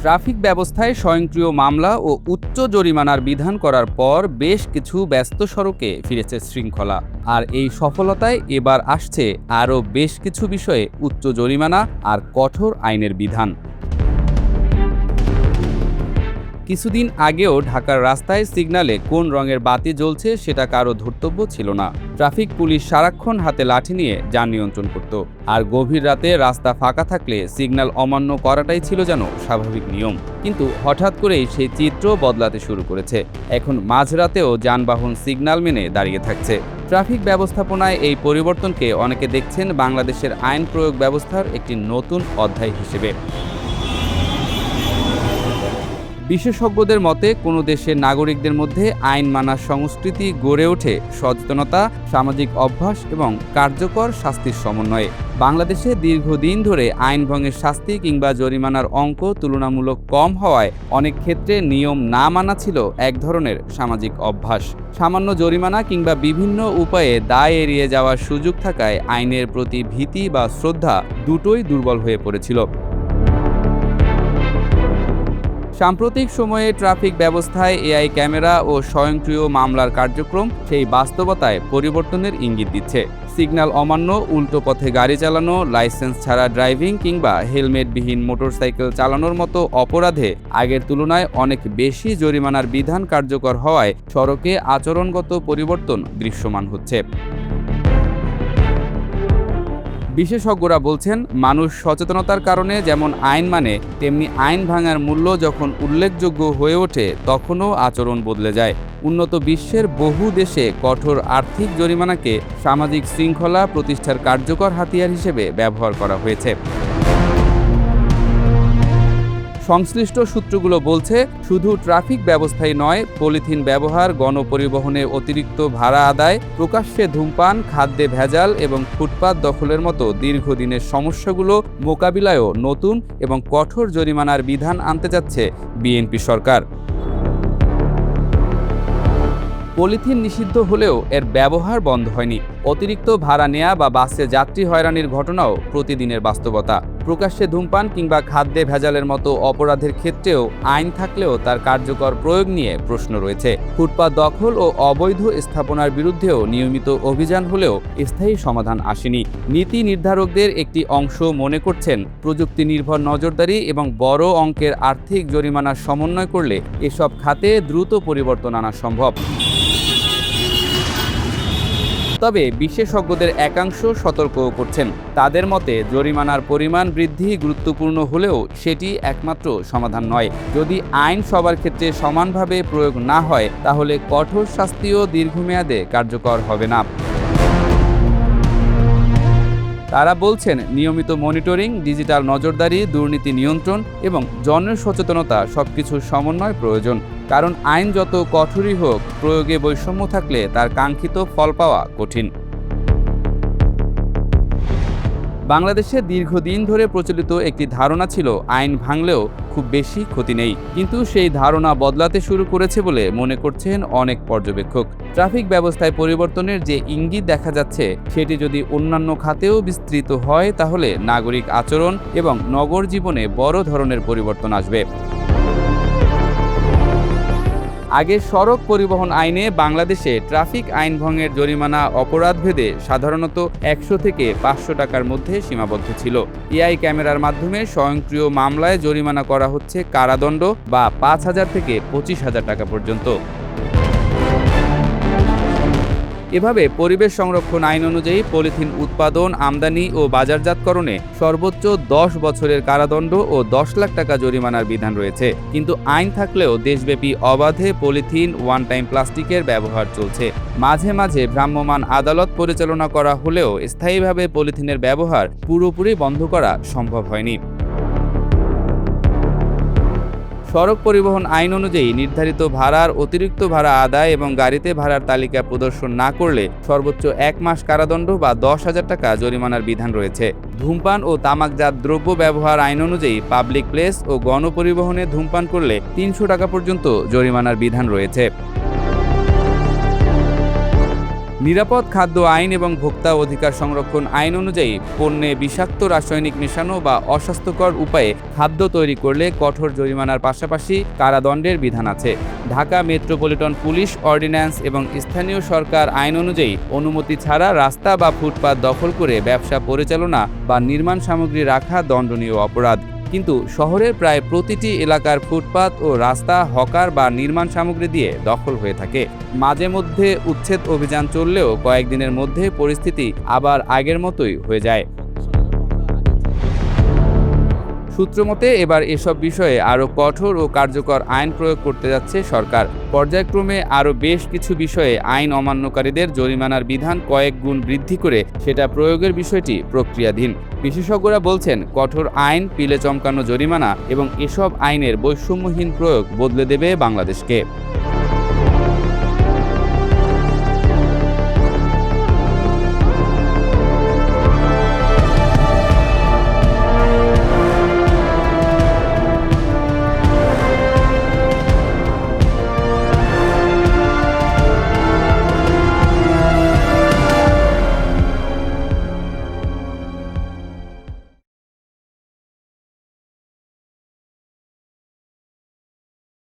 Traffic ব্যবস্থায় স্বয়ংক্রিয় মামলা ও উচ্চ জরিমানার বিধান করার পর বেশ কিছু ব্যস্ত সড়কে ফিরেছে শৃঙ্খলা। আর এই সফলতায় এবার আসছে আরও বেশ কিছু বিষয়ে উচ্চ জরিমানা আর কঠোর আইনের বিধান। কিছুদিন আগেও ঢাকার রাস্তায় সিগন্যালে কোন রঙের বাতি জ্বলছে সেটা কারো ধর্তব্য ছিল না। ট্রাফিক পুলিশ সারাক্ষণ হাতে লাঠি নিয়ে যান নিয়ন্ত্রণ করত, আর গভীর রাতে রাস্তা ফাঁকা থাকলে সিগন্যাল অমান্য করাটাই ছিল যেন স্বাভাবিক নিয়ম। কিন্তু হঠাৎ করেই সেই চিত্র বদলাতে শুরু করেছে। এখন মাঝরাতেও যানবাহন সিগন্যাল মেনে দাঁড়িয়ে থাকছে। ট্রাফিক ব্যবস্থাপনায় এই পরিবর্তনকে অনেকে দেখছেন বাংলাদেশের আইন প্রয়োগ ব্যবস্থার একটি নতুন অধ্যায় হিসেবে। বিশেষজ্ঞদের মতে কোনো দেশের নাগরিকদের মধ্যে আইন মানার সংস্কৃতি গড়ে ওঠে সচেতনতা, সামাজিক অভ্যাস এবং কার্যকর শাস্তির সমন্বয়ে। বাংলাদেশে দীর্ঘদিন ধরে আইন ভঙ্গের শাস্তি কিংবা জরিমানার অঙ্ক তুলনামূলক কম হওয়ায় অনেক ক্ষেত্রে নিয়ম না মানা ছিল এক ধরনের সামাজিক অভ্যাস। সামান্য জরিমানা কিংবা বিভিন্ন উপায়ে দায় এড়িয়ে যাওয়ার সুযোগ থাকায় আইনের প্রতি ভীতি বা শ্রদ্ধা দুটোই দুর্বল হয়ে পড়েছিল। সাম্প্রতিক সময়ে ট্রাফিক ব্যবস্থায় এআই ক্যামেরা ও স্বয়ংক্রিয় মামলার কার্যক্রম সেই বাস্তবতায় পরিবর্তনের ইঙ্গিত দিচ্ছে। সিগন্যাল অমান্য, উল্টো পথে গাড়ি চালানো, লাইসেন্স ছাড়া ড্রাইভিং কিংবা হেলমেটবিহীন মোটরসাইকেল চালানোর মতো অপরাধে আগের তুলনায় অনেক বেশি জরিমানার বিধান কার্যকর হওয়ায় সড়কে আচরণগত পরিবর্তন দৃশ্যমান হচ্ছে। বিশেষজ্ঞরা বলছেন, মানুষ সচেতনতার কারণে যেমন আইন মানে, তেমনি আইন ভাঙার মূল্য যখন উল্লেখযোগ্য হয়ে ওঠে তখনও আচরণ বদলে যায়। উন্নত বিশ্বের বহু দেশে কঠোর আর্থিক জরিমানাকে সামাজিক শৃঙ্খলা প্রতিষ্ঠার কার্যকর হাতিয়ার হিসেবে ব্যবহার করা হয়েছে। সংশ্লিষ্ট সূত্রগুলো বলছে, শুধু ট্রাফিক ব্যবস্থাই নয়, পলিথিন ব্যবহার, গণপরিবহনে অতিরিক্ত ভাড়া আদায়, প্রকাশ্যে ধূমপান, খাদ্যে ভেজাল এবং ফুটপাত দখলের মতো দীর্ঘদিনের সমস্যাগুলো মোকাবিলায়ও নতুন এবং কঠোর জরিমানার বিধান আনতে যাচ্ছে বিএনপি সরকার। পলিথিন নিষিদ্ধ হলেও এর ব্যবহার বন্ধ হয়নি। অতিরিক্ত ভাড়া নেয়া বা বাসে যাত্রী হয়রানির ঘটনাও প্রতিদিনের বাস্তবতা। প্রকাশ্যে ধূমপান কিংবা খাদ্যে ভেজালের মতো অপরাধের ক্ষেত্রেও আইন থাকলেও তার কার্যকর প্রয়োগ নিয়ে প্রশ্ন রয়েছে। ফুটপাত দখল ও অবৈধ স্থাপনার বিরুদ্ধেও নিয়মিত অভিযান হলেও স্থায়ী সমাধান আসেনি। নীতি নির্ধারকদের একটি অংশ মনে করছেন, প্রযুক্তি নির্ভর নজরদারি এবং বড় অঙ্কের আর্থিক জরিমানার সমন্বয় করলে এসব খাতে দ্রুত পরিবর্তন আনা সম্ভব। তবে বিশেষজ্ঞদের একাংশ সতর্কও করছেন। তাদের মতে, জরিমানার পরিমাণ বৃদ্ধি গুরুত্বপূর্ণ হলেও সেটি একমাত্র সমাধান নয়। যদি আইন সবার ক্ষেত্রে সমানভাবে প্রয়োগ না হয়, তাহলে কঠোর শাস্তিও দীর্ঘমেয়াদে কার্যকর হবে না। তারা বলছেন, নিয়মিত মনিটরিং, ডিজিটাল নজরদারি, দুর্নীতি নিয়ন্ত্রণ এবং জনসচেতনতা সবকিছুর সমন্বয় প্রয়োজন। কারণ আইন যত কঠোরই হোক, প্রয়োগে বৈষম্য থাকলে তার কাঙ্ক্ষিত ফল পাওয়া কঠিন। বাংলাদেশে দীর্ঘদিন ধরে প্রচলিত একটি ধারণা ছিল আইন ভাঙলেও খুব বেশি ক্ষতি নেই, কিন্তু সেই ধারণা বদলাতে শুরু করেছে বলে মনে করছেন অনেক পর্যবেক্ষক। ট্রাফিক ব্যবস্থায় পরিবর্তনের যে ইঙ্গিত দেখা যাচ্ছে, সেটি যদি অন্যান্য খাতেও বিস্তৃত হয়, তাহলে নাগরিক আচরণ এবং নগর জীবনে বড় ধরনের পরিবর্তন আসবে। আগে সড়ক পরিবহন আইনে বাংলাদেশে ট্রাফিক আইন ভঙ্গের জরিমানা অপরাধভেদে সাধারণত 100 থেকে 500 টাকার মধ্যে সীমাবদ্ধ ছিল। এআই ক্যামেরার মাধ্যমে স্বয়ংক্রিয় মামলায় জরিমানা করা হচ্ছে কারাদণ্ড বা 5,000 থেকে 25,000 টাকা পর্যন্ত। এভাবে পরিবেশ সংরক্ষণ আইন অনুযায়ী পলিথিন উৎপাদন, আমদানি ও বাজারজাতকরণে সর্বোচ্চ 10 বছরের কারাদণ্ড ও 10 লাখ টাকা জরিমানার বিধান রয়েছে। কিন্তু আইন থাকলেও দেশব্যাপী অবাধে পলিথিন, ওয়ান টাইম প্লাস্টিকের ব্যবহার চলছে। মাঝে মাঝে ভ্রাম্যমাণ আদালত পরিচালনা করা হলেও স্থায়ীভাবে পলিথিনের ব্যবহার পুরোপুরি বন্ধ করা সম্ভব হয়নি। সড়ক পরিবহন আইন অনুযায়ী নির্ধারিত ভাড়ার অতিরিক্ত ভাড়া আদায় এবং গাড়িতে ভাড়ার তালিকা প্রদর্শন না করলে সর্বোচ্চ 1 মাস কারাদণ্ড বা 10,000 টাকা জরিমানার বিধান রয়েছে। ধূমপান ও তামাকজাত দ্রব্য ব্যবহার আইন অনুযায়ী পাবলিক প্লেস ও গণপরিবহনে ধূমপান করলে 300 টাকা পর্যন্ত জরিমানার বিধান রয়েছে। নিরাপদ খাদ্য আইন এবং ভোক্তা অধিকার সংরক্ষণ আইন অনুযায়ী পণ্যে বিষাক্ত রাসায়নিক মেশানো বা অস্বাস্থ্যকর উপায়ে খাদ্য তৈরি করলে কঠোর জরিমানার পাশাপাশি কারাদণ্ডের বিধান আছে। ঢাকা মেট্রোপলিটন পুলিশ অর্ডিন্যান্স এবং স্থানীয় সরকার আইন অনুযায়ী অনুমতি ছাড়া রাস্তা বা ফুটপাত দখল করে ব্যবসা পরিচালনা বা নির্মাণ সামগ্রী রাখা দণ্ডনীয় অপরাধ। কিন্তু শহরের প্রায় প্রতিটি এলাকার ফুটপাত ও রাস্তা হকার বা নির্মাণ সামগ্রী দিয়ে দখল হয়ে থাকে। মাঝে মধ্যে উচ্ছেদ অভিযান চললেও কয়েকদিনের মধ্যে পরিস্থিতি আবার আগের মতোই হয়ে যায়। সূত্রমতে এবার এসব বিষয়ে আরও কঠোর ও কার্যকর আইন প্রয়োগ করতে যাচ্ছে সরকার। পর্যায়ক্রমে আরও বেশ কিছু বিষয়ে আইন অমান্যকারীদের জরিমানার বিধান কয়েক গুণ বৃদ্ধি করে সেটা প্রয়োগের বিষয়টি প্রক্রিয়াধীন। বিশেষজ্ঞরা বলছেন, কঠোর আইন, পিলে চমকানো জরিমানা এবং এসব আইনের বৈষম্যহীন প্রয়োগ বদলে দেবে বাংলাদেশকে।